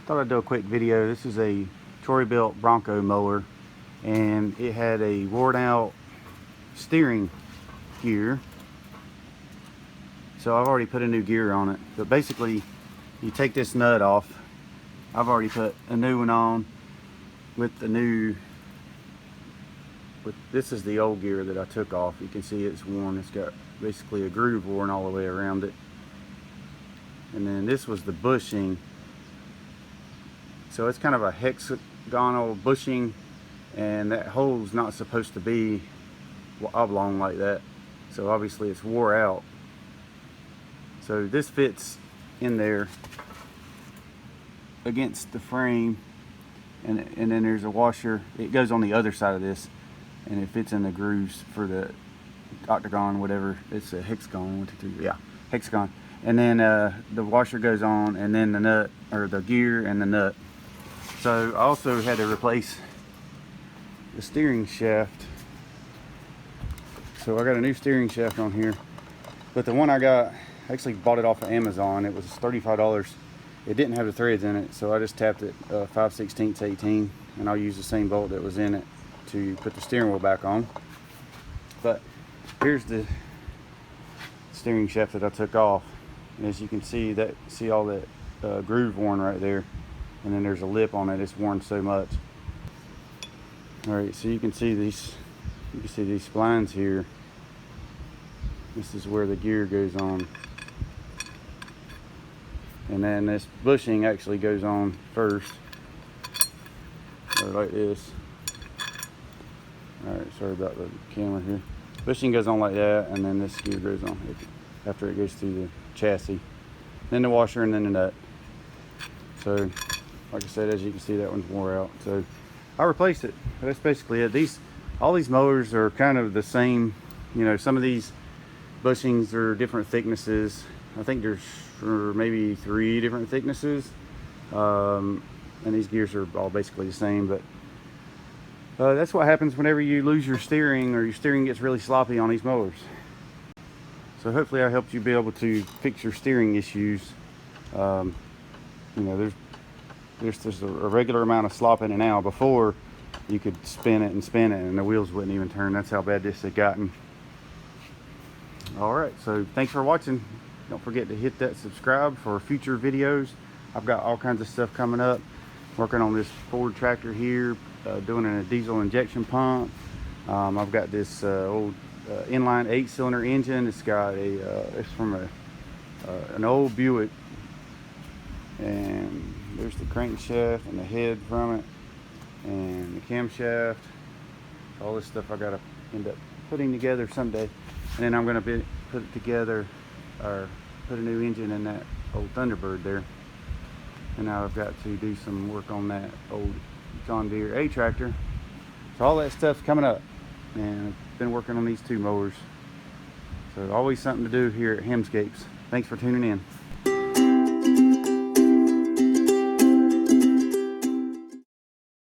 Thought I'd do a quick video. This is a Troy Bilt Bronco mower, and it had a worn out steering gear. So I've already put a new gear on it. But basically, you take this nut off. I've already put a new one on with the new. This is the old gear that I took off. You can see it's worn. It's got basically a groove worn all the way around it. And then this was the bushing. So it's kind of a hexagonal bushing, and that hole's not supposed to be oblong like that. So obviously it's wore out. So this fits in there against the frame, and then there's a washer. It goes on the other side of this, and it fits in the grooves for the octagon, whatever. It's a hexagon, 1, 2, 3, yeah, hexagon. And then the washer goes on, and then the nut, or the gear and the nut. So I also had to replace the steering shaft. So I got a new steering shaft on here, but the one I got, I actually bought it off of Amazon. It was $35. It didn't have the threads in it, so I just tapped it 5/16 18, and I'll use the same bolt that was in it to put the steering wheel back on. But here's the steering shaft that I took off, and as you can see, all that groove worn right there, and then there's a lip on it. It's worn so much. All right, so you can see these splines here. This is where the gear goes on, and then this bushing actually goes on first, or like this. All right, sorry about the camera here. Bushing goes on like that, and then this gear goes on after it goes through the chassis, then the washer, and then the nut. So like I said, as you can see, that one's wore out, so I replaced it. That's basically it. All these mowers are kind of the same. You know, some of these bushings are different thicknesses. I think there's maybe 3 different thicknesses, and these gears are all basically the same. But that's what happens whenever you lose your steering, or your steering gets really sloppy on these mowers. So hopefully I helped you be able to fix your steering issues. You know, there's just a regular amount of slop in it now. Before, you could spin it and the wheels wouldn't even turn. That's how bad this had gotten. All right, so thanks for watching. Don't forget to hit that subscribe for future videos. I've got all kinds of stuff coming up. Working on this Ford tractor here, doing a diesel injection pump. I've got this old inline 8-cylinder engine. It's got it's from an old Buick, and there's the crankshaft and the head from it, and the camshaft. All this stuff I gotta end up putting together someday, and then I'm gonna put it together, or put a new engine in that old Thunderbird there. And now I've got to do some work on that old John Deere A tractor. So all that stuff's coming up, and I've been working on these 2 mowers. So always something to do here at Hemscapes. Thanks for tuning in.